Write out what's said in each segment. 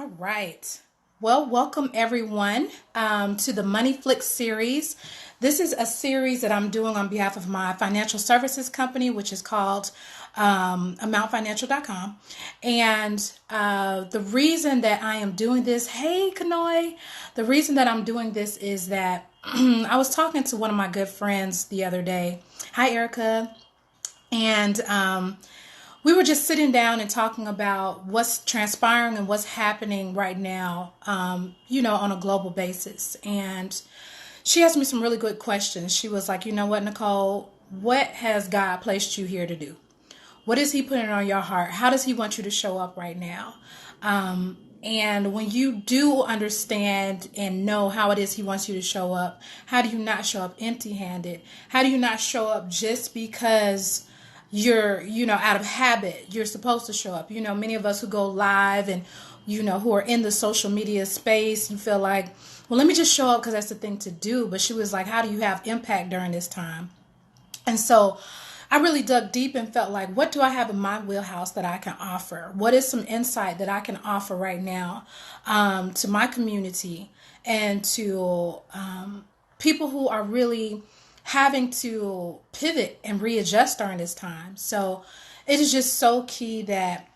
All right. Well, welcome everyone to the Money Flicks series. This is a series that I'm doing on behalf of my financial services company, which is called amountfinancial.com. And the reason that I am doing this, hey, Kanoi, the reason that I'm doing this is that I was talking to one of my good friends the other day. Hi, Erica. And we were just sitting down and talking about what's transpiring and what's happening right now, on a global basis. And she asked me some really good questions. She was like, you know what, Nicole, what has God placed you here to do? What is he putting on your heart? How does he want you to show up right now? And when you do understand and know how it is he wants you to show up, how do you not show up empty-handed? How do you not show up just because you're, out of habit? You're supposed to show up. Many of us who go live and, who are in the social media space, you feel like, well, let me just show up because that's the thing to do. But she was like, how do you have impact during this time? And so I really dug deep and felt like, what do I have in my wheelhouse that I can offer? What is some insight that I can offer right now to my community and to people who are really having to pivot and readjust during this time? So it is just so key that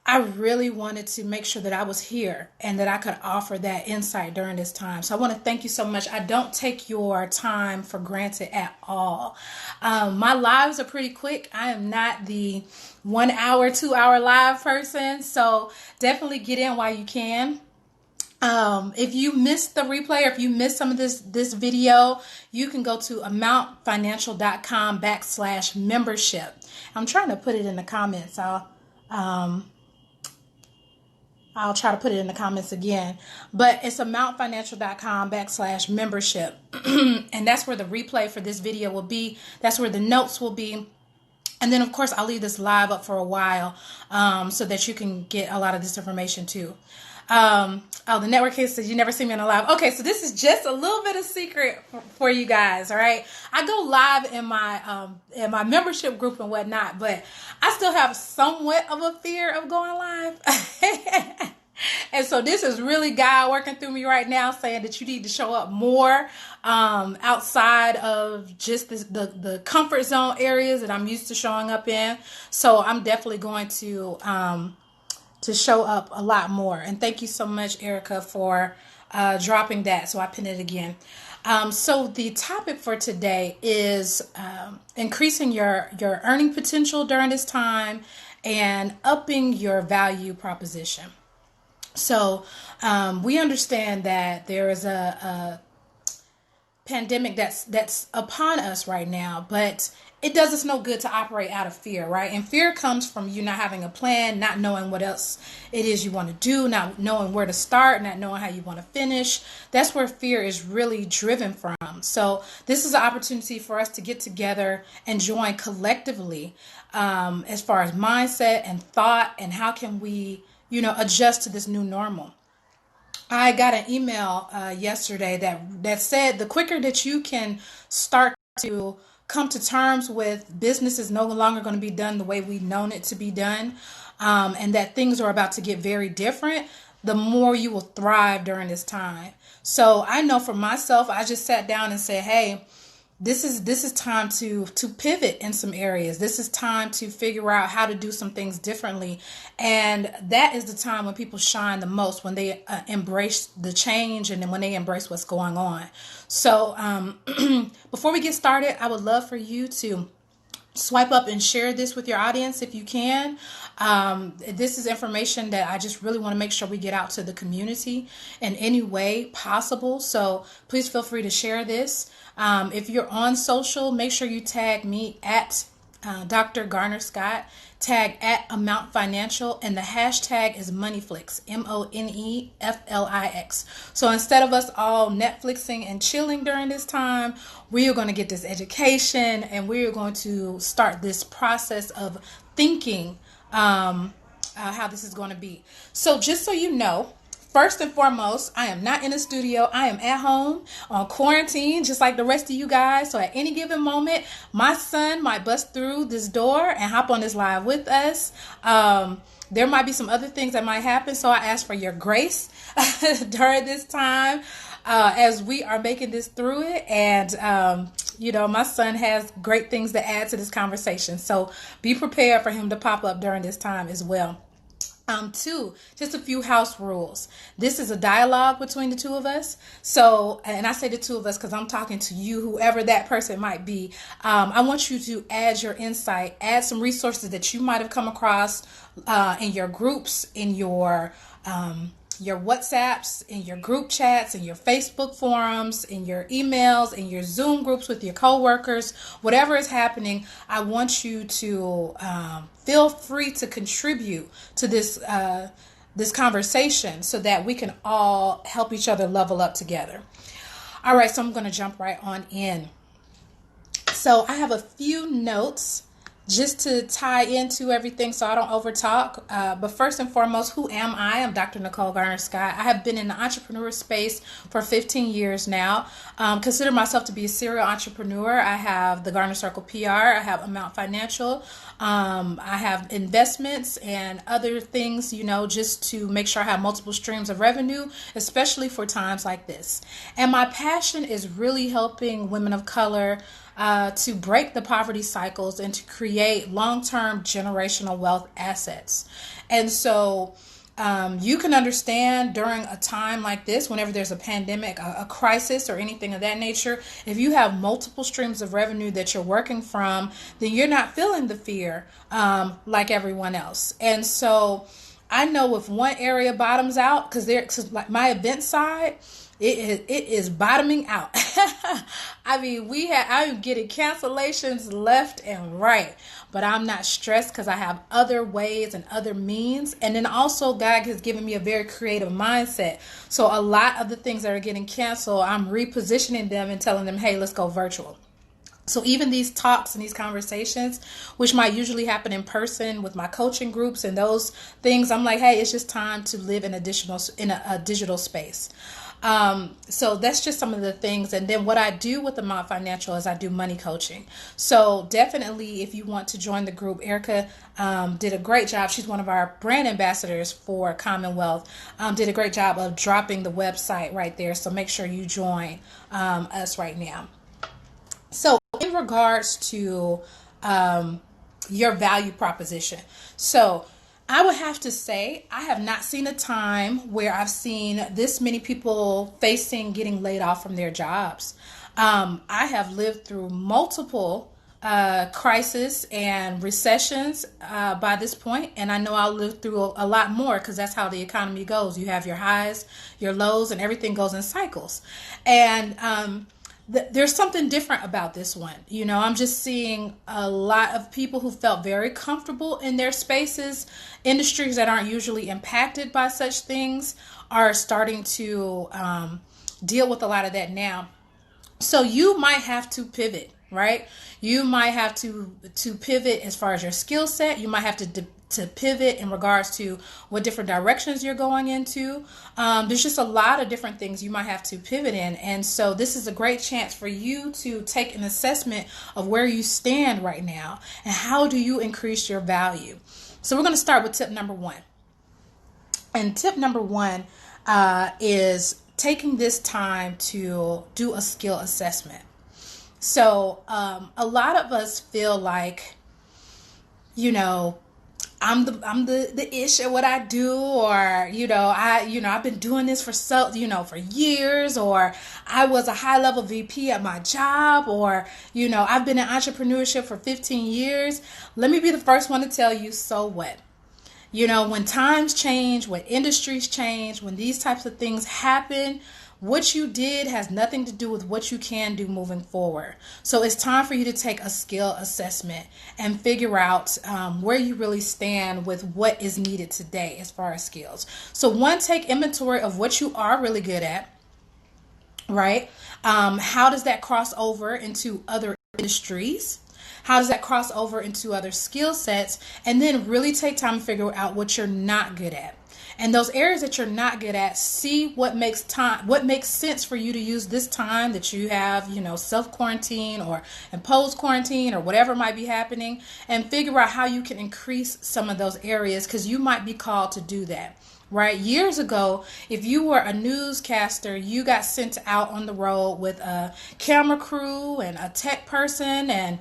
I really wanted to make sure that I was here and that I could offer that insight during this time. So I want to thank you so much. I don't take your time for granted at all. My lives are pretty quick. I am not the 1 hour, 2 hour live person. So definitely get in while you can. If you missed the replay or if you missed some of this video, you can go to amountfinancial.com/membership. I'm trying to put it in the comments. I'll try to put it in the comments again, but it's amountfinancial.com/membership. And that's where the replay for this video will be. That's where the notes will be. And then, of course, I'll leave this live up for a while so that you can get a lot of this information too. The network kid says you never see me on a live. Okay, so this is just a little bit of secret for you guys. All right, I go live in my membership group and whatnot, but I still have somewhat of a fear of going live. And so this is really God working through me right now, saying that you need to show up more outside of just the comfort zone areas that I'm used to showing up in. So I'm definitely going to show up a lot more. And thank you so much, Erica, for dropping that. So I pin it again. So the topic for today is increasing your earning potential during this time and upping your value proposition. So we understand that there is a pandemic that's upon us right now, but it does us no good to operate out of fear, right? And fear comes from you not having a plan, not knowing what else it is you want to do, not knowing where to start, not knowing how you want to finish. That's where fear is really driven from. So this is an opportunity for us to get together and join collectively as far as mindset and thought and how can we, adjust to this new normal. I got an email yesterday that said the quicker that you can start to come to terms with business is no longer going to be done the way we've known it to be done, and that things are about to get very different, the more you will thrive during this time. So I know for myself, I just sat down and said, hey, this is time to pivot in some areas. This is time to figure out how to do some things differently. And that is the time when people shine the most, when they embrace the change and then when they embrace what's going on. So before we get started, I would love for you to swipe up and share this with your audience if you can. This is information that I just really want to make sure we get out to the community in any way possible. So please feel free to share this. If you're on social, make sure you tag me at Dr. Garner Scott, tag at Amount Financial, and the hashtag is MoneyFlix, MONEFLIX. So instead of us all Netflixing and chilling during this time, we are going to get this education and we are going to start this process of thinking how this is going to be. So just so you know, first and foremost, I am not in a studio. I am at home on quarantine, just like the rest of you guys. So at any given moment, my son might bust through this door and hop on this live with us. there might be some other things that might happen. So I ask for your grace during this time as we are making this through it. And, my son has great things to add to this conversation. So be prepared for him to pop up during this time as well. Two, just a few house rules. This is a dialogue between the two of us. So, and I say the two of us because I'm talking to you, whoever that person might be. I want you to add your insight, add some resources that you might have come across in your groups, in your WhatsApps, in your group chats, in your Facebook forums, in your emails, in your Zoom groups with your coworkers, whatever is happening. I want you to feel free to contribute to this conversation so that we can all help each other level up together. All right, so I'm going to jump right on in. So I have a few notes just to tie into everything so I don't overtalk. But first and foremost, who am I? I'm Dr. Nicole Garner-Scott. I have been in the entrepreneur space for 15 years now. Consider myself to be a serial entrepreneur. I have the Garner Circle PR. I have Amount Financial. I have investments and other things, just to make sure I have multiple streams of revenue, especially for times like this. And my passion is really helping women of color to break the poverty cycles and to create long-term generational wealth assets. And so you can understand during a time like this, whenever there's a pandemic, a crisis, or anything of that nature, if you have multiple streams of revenue that you're working from, then you're not feeling the fear like everyone else. And so I know if one area bottoms out, because like my event side, it is bottoming out. I mean, I'm getting cancellations left and right, but I'm not stressed because I have other ways and other means. And then also God has given me a very creative mindset. So a lot of the things that are getting canceled, I'm repositioning them and telling them, hey, let's go virtual. So even these talks and these conversations, which might usually happen in person with my coaching groups and those things, I'm like, hey, it's just time to live in a digital space. So that's just some of the things. And then what I do with Amount Financial is I do money coaching. So definitely, if you want to join the group, Erica did a great job. She's one of our brand ambassadors for Commonwealth. Did a great job of dropping the website right there. So make sure you join us right now. So in regards to your value proposition, so I would have to say I have not seen a time where I've seen this many people facing getting laid off from their jobs. I have lived through multiple crises and recessions by this point, and I know I'll live through a lot more because that's how the economy goes. You have your highs, your lows, and everything goes in cycles. And there's something different about this one. I'm just seeing a lot of people who felt very comfortable in their spaces. Industries that aren't usually impacted by such things are starting to deal with a lot of that now. So you might have to pivot, right? You might have to pivot as far as your skill set. You might have to pivot in regards to what different directions you're going into. There's just a lot of different things you might have to pivot in. And so this is a great chance for you to take an assessment of where you stand right now and how do you increase your value. So we're going to start with tip number one. And tip number one is taking this time to do a skill assessment. So a lot of us feel like, I'm the ish at what I do, or I've been doing this for years, or I was a high level VP at my job, or I've been in entrepreneurship for 15 years. Let me be the first one to tell you, so what? When times change, when industries change, when these types of things happen, what you did has nothing to do with what you can do moving forward. So it's time for you to take a skill assessment and figure out where you really stand with what is needed today as far as skills. So one, take inventory of what you are really good at, right? How does that cross over into other industries? How does that cross over into other skill sets? And then really take time to figure out what you're not good at. And those areas that you're not good at, see what makes sense for you to use this time that you have, self quarantine or imposed quarantine or whatever might be happening, and figure out how you can increase some of those areas, because you might be called to do that. Right? Years ago, if you were a newscaster, you got sent out on the road with a camera crew and a tech person and,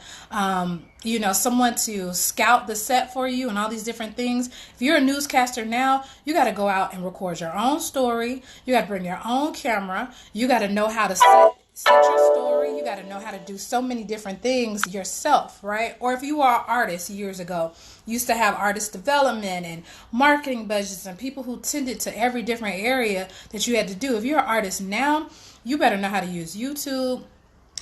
someone to scout the set for you and all these different things. If you're a newscaster now, you got to go out and record your own story. You got to bring your own camera. You got to know how to set your story. You got to know how to do so many different things yourself, right? Or if you are an artist years ago, used to have artist development and marketing budgets and people who tended to every different area that you had to do. If you're an artist now, you better know how to use YouTube,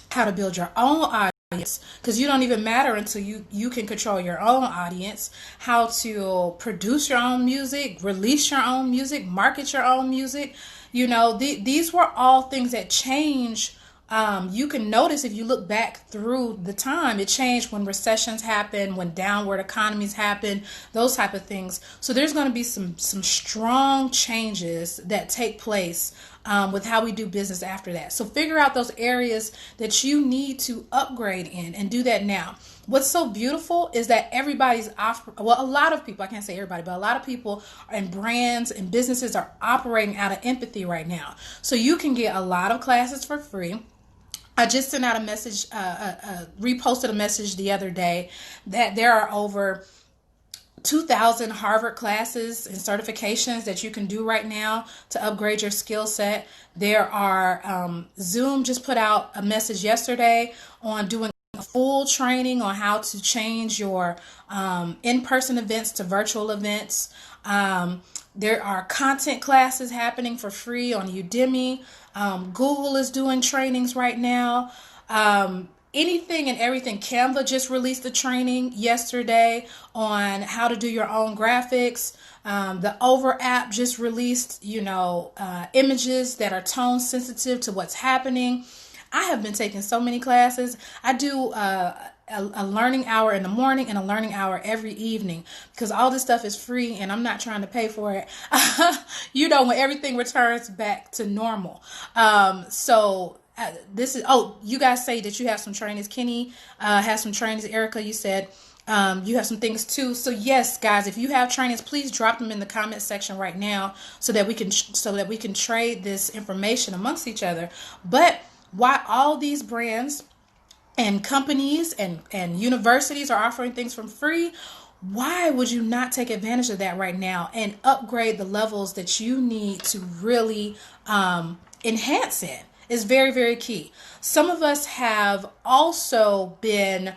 how to build your own audience, because you don't even matter until you can control your own audience, how to produce your own music, release your own music, market your own music. These were all things that change. You can notice if you look back through the time, it changed when recessions happen, when downward economies happen, those type of things. So there's going to be some strong changes that take place with how we do business after that. So figure out those areas that you need to upgrade in and do that now. What's so beautiful is that a lot of people, I can't say everybody, but a lot of people and brands and businesses are operating out of empathy right now. So you can get a lot of classes for free. I just sent out a message, reposted a message the other day that there are over 2,000 Harvard classes and certifications that you can do right now to upgrade your skill set. There are, Zoom just put out a message yesterday on doing a full training on how to change your in-person events to virtual events. There are content classes happening for free on Udemy. Google is doing trainings right now. Anything and everything. Canva just released a training yesterday on how to do your own graphics. The Over app just released, images that are tone sensitive to what's happening. I have been taking so many classes. I do a learning hour in the morning and a learning hour every evening, because all this stuff is free and I'm not trying to pay for it. When everything returns back to normal. You guys say that you have some trainings. Kenny has some trainings. Erica, you said you have some things too. So yes, guys, if you have trainings, please drop them in the comment section right now so that we can trade this information amongst each other. But why all these brands and companies and universities are offering things for free, why would you not take advantage of that right now and upgrade the levels that you need to really enhance it? Is very, very key. Some of us have also been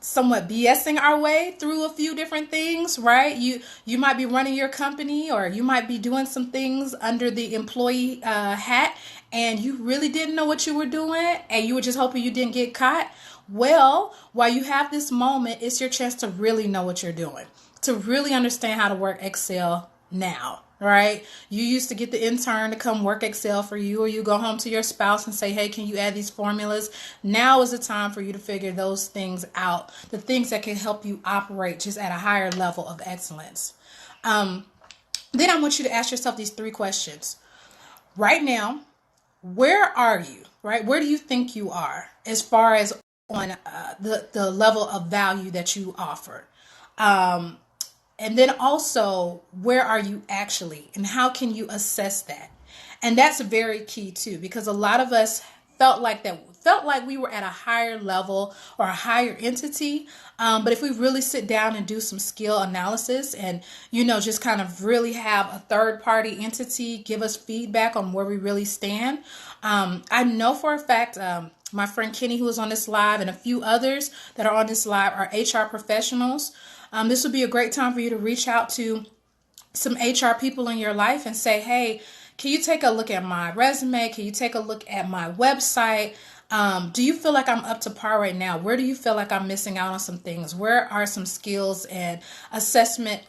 somewhat BSing our way through a few different things, right? You might be running your company, or you might be doing some things under the employee hat, and you really didn't know what you were doing, and you were just hoping you didn't get caught. Well, while you have this moment, it's your chance to really know what you're doing, to really understand how to work Excel now. Right? You used to get the intern to come work Excel for you, or you go home to your spouse and say, hey, can you add these formulas? Now is the time for you to figure those things out, the things that can help you operate just at a higher level of excellence. Then I want you to ask yourself these 3 questions. Right now, where are you? Right? Where do you think you are as far as on the level of value that you offer? And then also, where are you actually, and how can you assess that? And that's very key too, because a lot of us felt like we were at a higher level or a higher entity. But if we really sit down and do some skill analysis and, just kind of really have a third party entity give us feedback on where we really stand. I know for a fact, my friend Kenny, who is on this live, and a few others that are on this live are HR professionals. This would be a great time for you to reach out to some HR people in your life and say, hey, can you take a look at my resume? Can you take a look at my website? Do you feel like I'm up to par right now? Where do you feel like I'm missing out on some things? Where are some skills and assessment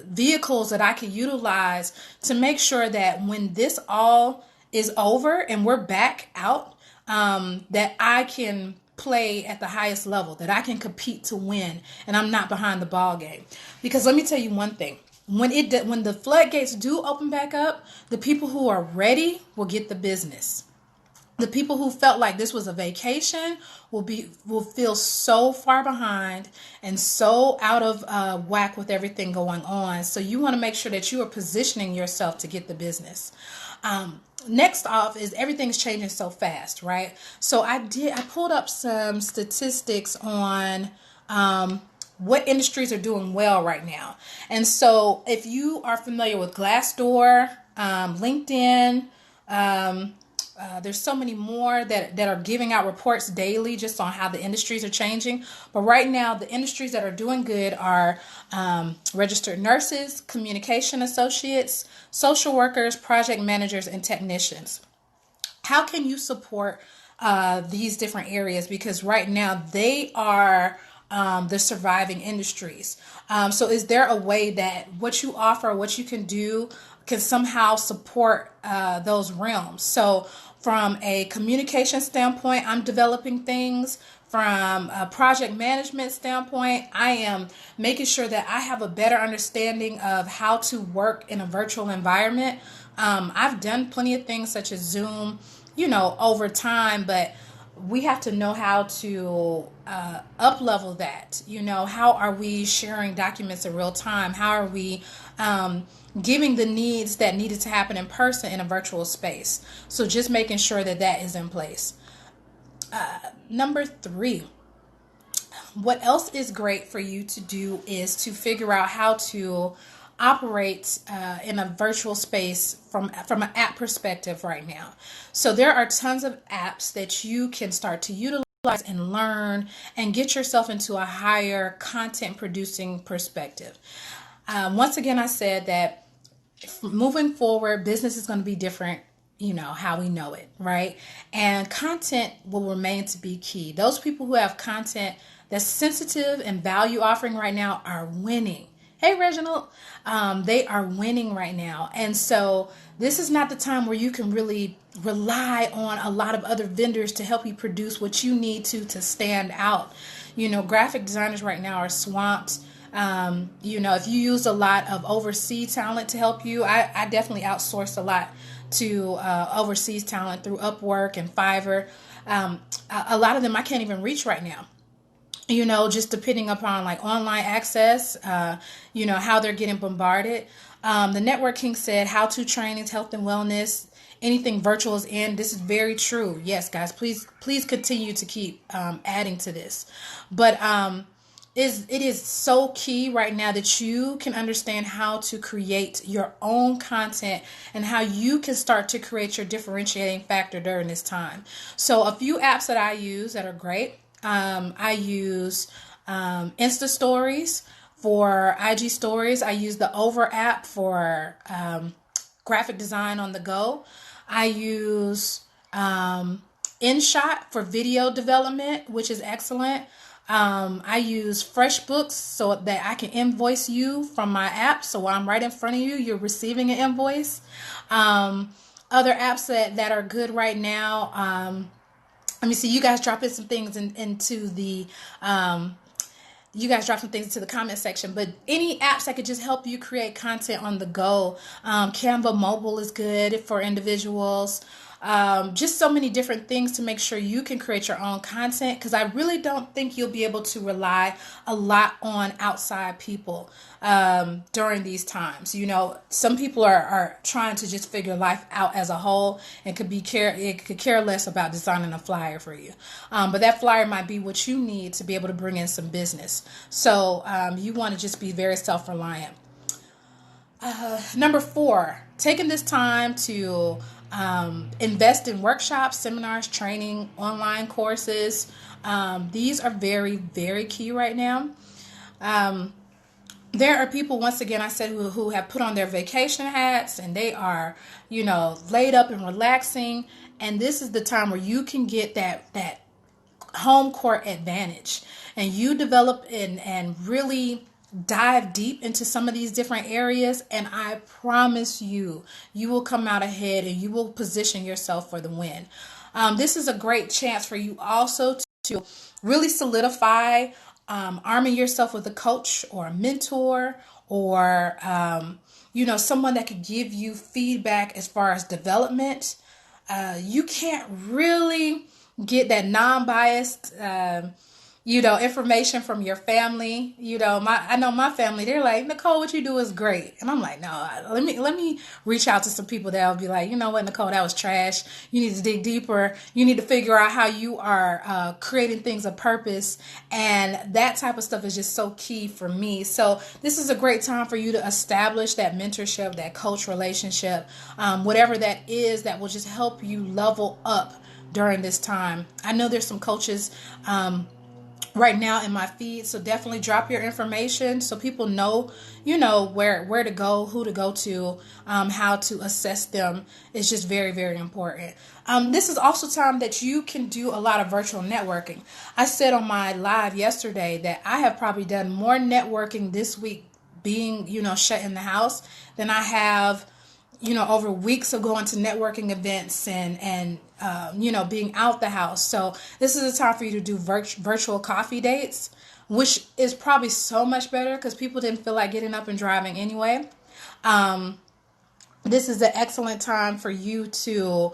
vehicles that I can utilize to make sure that when this all is over and we're back out, that I can play at the highest level, that I can compete to win, and I'm not behind the ball game? Because let me tell you one thing. when the floodgates do open back up, the people who are ready will get the business. The people who felt like this was a vacation will feel so far behind and so out of whack with everything going on. So you want to make sure that you are positioning yourself to get the business. Next off is everything's changing so fast, right? So I pulled up some statistics on what industries are doing well right now. And so if you are familiar with Glassdoor, LinkedIn, there's so many more that are giving out reports daily just on how the industries are changing. But right now, the industries that are doing good are registered nurses, communication associates, social workers, project managers, and technicians. How can you support these different areas? Because right now they are the surviving industries. So is there a way that what you offer, what you can do, can somehow support those realms? So from a communication standpoint, I'm developing things. From a project management standpoint, I am making sure that I have a better understanding of how to work in a virtual environment. I've done plenty of things such as Zoom, over time, but we have to know how to up level that. How are we sharing documents in real time? How are we giving the needs that needed to happen in person in a virtual space? So just making sure that that is in place. Number 3, what else is great for you to do is to figure out how to operate in a virtual space from an app perspective right now. So there are tons of apps that you can start to utilize and learn and get yourself into a higher content producing perspective. Once again, I said that moving forward, business is going to be different, how we know it, right? And content will remain to be key. Those people who have content that's sensitive and value offering right now are winning. Hey, Reginald, they are winning right now. And so this is not the time where you can really rely on a lot of other vendors to help you produce what you need to stand out. Graphic designers right now are swamped. If you use a lot of overseas talent to help you, I definitely outsource a lot to overseas talent through Upwork and Fiverr. A lot of them I can't even reach right now. Just depending upon like online access, how they're getting bombarded. The Network King said, how-to trainings, health and wellness, anything virtual is in. This is very true. Yes, guys, please continue to keep adding to this. But it is so key right now that you can understand how to create your own content and how you can start to create your differentiating factor during this time. So a few apps that I use that are great. I use Insta Stories for IG stories. I use the Over app for graphic design on the go. I use InShot for video development, which is excellent. I use FreshBooks so that I can invoice you from my app. So while I'm right in front of you, you're receiving an invoice. Other apps that are good right now. Let me see. You guys dropping some things into the comment section, but any apps that could just help you create content on the go. Canva Mobile is good for individuals. Just so many different things to make sure you can create your own content, because I really don't think you'll be able to rely a lot on outside people during these times. Some people are trying to just figure life out as a whole and could care less about designing a flyer for you. But that flyer might be what you need to be able to bring in some business. So you want to just be very self-reliant. Number 4, taking this time to invest in workshops, seminars, training, online courses. These are very, very key right now. There are people, once again, I said, who have put on their vacation hats and they are, laid up and relaxing. And this is the time where you can get that home court advantage, and you develop and really dive deep into some of these different areas, and I promise you will come out ahead and you will position yourself for the win. This is a great chance for you also to really solidify arming yourself with a coach or a mentor or, someone that could give you feedback as far as development, you can't really get that non-biased, information from your family. I know my family, they're like, Nicole, what you do is great. And I'm like, no, let me reach out to some people that'll be like, you know what, Nicole, that was trash. You need to dig deeper. You need to figure out how you are creating things of purpose. And that type of stuff is just so key for me. So this is a great time for you to establish that mentorship, that coach relationship, whatever that is, that will just help you level up during this time. I know there's some coaches, right now in my feed, so definitely drop your information so people know, where to go, who to go to, how to assess them. Is just very, very important. This is also time that you can do a lot of virtual networking. I said on my live yesterday that I have probably done more networking this week being, shut in the house than I have, over weeks of going to networking events and being out the house. So this is a time for you to do virtual coffee dates, which is probably so much better because people didn't feel like getting up and driving anyway. This is an excellent time for you to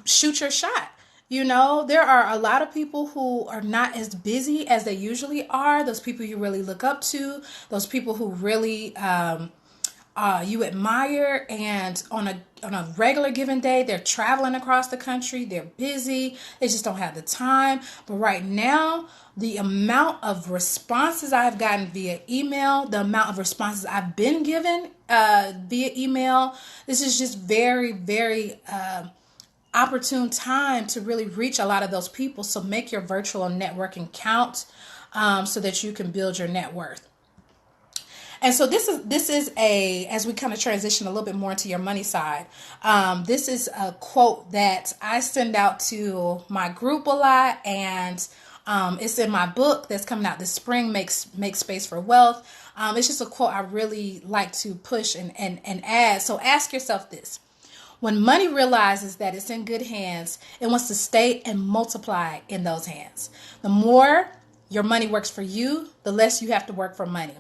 shoot your shot. There are a lot of people who are not as busy as they usually are. Those people you really look up to, those people who really you admire, and on a regular given day, they're traveling across the country, they're busy, they just don't have the time. But right now, the amount of responses I've gotten via email, the amount of responses I've been given via email, this is just very, very opportune time to really reach a lot of those people. So make your virtual networking count, so that you can build your net worth. And so this is as we kind of transition a little bit more into your money side, this is a quote that I send out to my group a lot, and it's in my book that's coming out this spring, Make Space for Wealth. It's just a quote I really like to push and add. So ask yourself this: when money realizes that it's in good hands, it wants to stay and multiply in those hands. The more your money works for you, the less you have to work for money.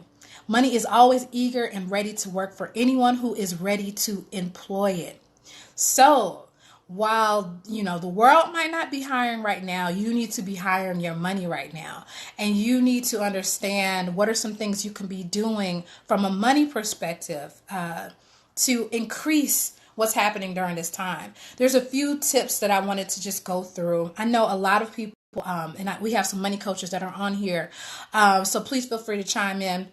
Money is always eager and ready to work for anyone who is ready to employ it. So while, the world might not be hiring right now, you need to be hiring your money right now. And you need to understand what are some things you can be doing from a money perspective to increase what's happening during this time. There's a few tips that I wanted to just go through. I know a lot of people, we have some money coaches that are on here. So please feel free to chime in.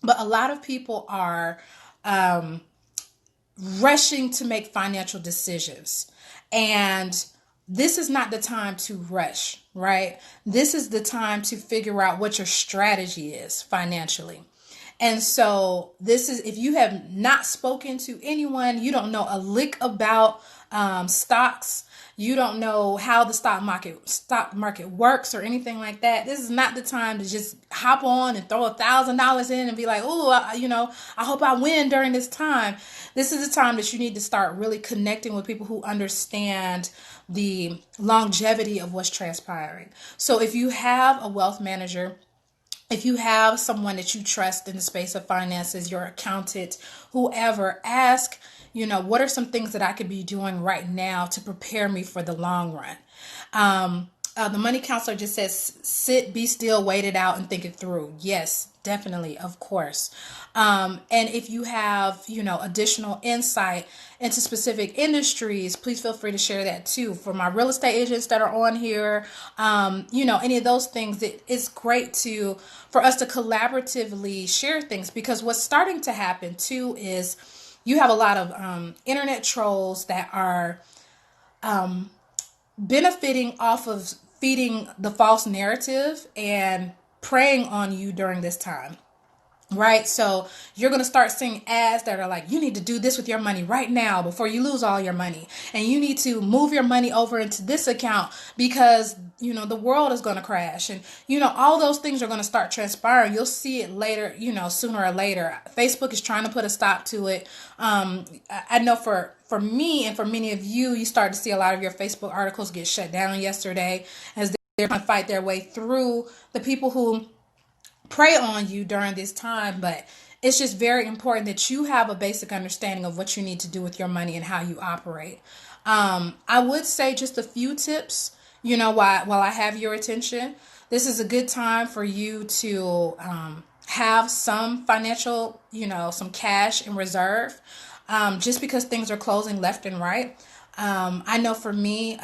But a lot of people are rushing to make financial decisions. And this is not the time to rush, right? This is the time to figure out what your strategy is financially. And so this is, if you have not spoken to anyone, you don't know a lick about stocks, you don't know how the stock market works or anything like that, this is not the time to just hop on and throw $1,000 in and be like, oh, I hope I win during this time. This is the time that you need to start really connecting with people who understand the longevity of what's transpiring. So if you have a wealth manager, if you have someone that you trust in the space of finances, your accountant, whoever, ask, what are some things that I could be doing right now to prepare me for the long run? The money counselor just says, sit, be still, wait it out, and think it through. Yes, definitely, of course. And if you have, additional insight into specific industries, please feel free to share that too. For my real estate agents that are on here, any of those things, it's great for us to collaboratively share things, because what's starting to happen too is you have a lot of internet trolls that are benefiting off of feeding the false narrative and preying on you during this time. Right? So you're going to start seeing ads that are like, you need to do this with your money right now before you lose all your money. And you need to move your money over into this account because, the world is going to crash. And, all those things are going to start transpiring. You'll see it later, sooner or later. Facebook is trying to put a stop to it. I know for me and for many of you, you start to see a lot of your Facebook articles get shut down yesterday as they're trying to fight their way through the people who prey on you during this time, but it's just very important that you have a basic understanding of what you need to do with your money and how you operate. I would say just a few tips, while I have your attention. This is a good time for you to have some financial, some cash in reserve, just because things are closing left and right. I know for me,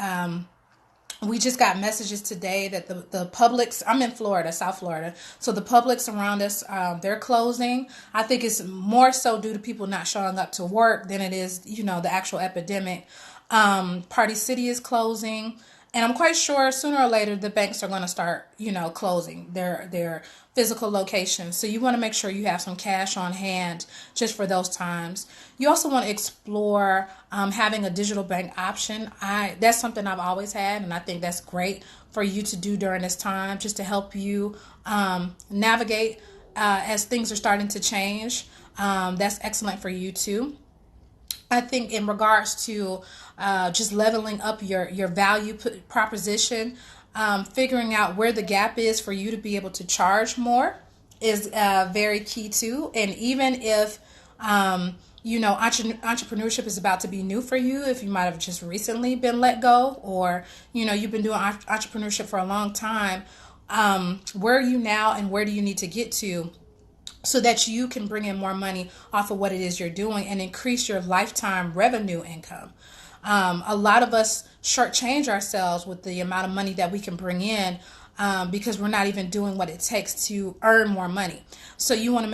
we just got messages today that the Publix, I'm in Florida, South Florida, so the Publix around us, they're closing. I think it's more so due to people not showing up to work than it is, the actual epidemic. Party City is closing. And I'm quite sure sooner or later the banks are going to start, closing their physical locations. So you want to make sure you have some cash on hand just for those times. You also want to explore having a digital bank option. That's something I've always had, and I think that's great for you to do during this time, just to help you navigate as things are starting to change. That's excellent for you too. I think in regards to just leveling up your value proposition, figuring out where the gap is for you to be able to charge more is very key too. And even if, entrepreneurship is about to be new for you, if you might have just recently been let go, or, you've been doing entrepreneurship for a long time, where are you now and where do you need to get to, so that you can bring in more money off of what it is you're doing and increase your lifetime revenue income. A lot of us shortchange ourselves with the amount of money that we can bring in, because we're not even doing what it takes to earn more money. So you want to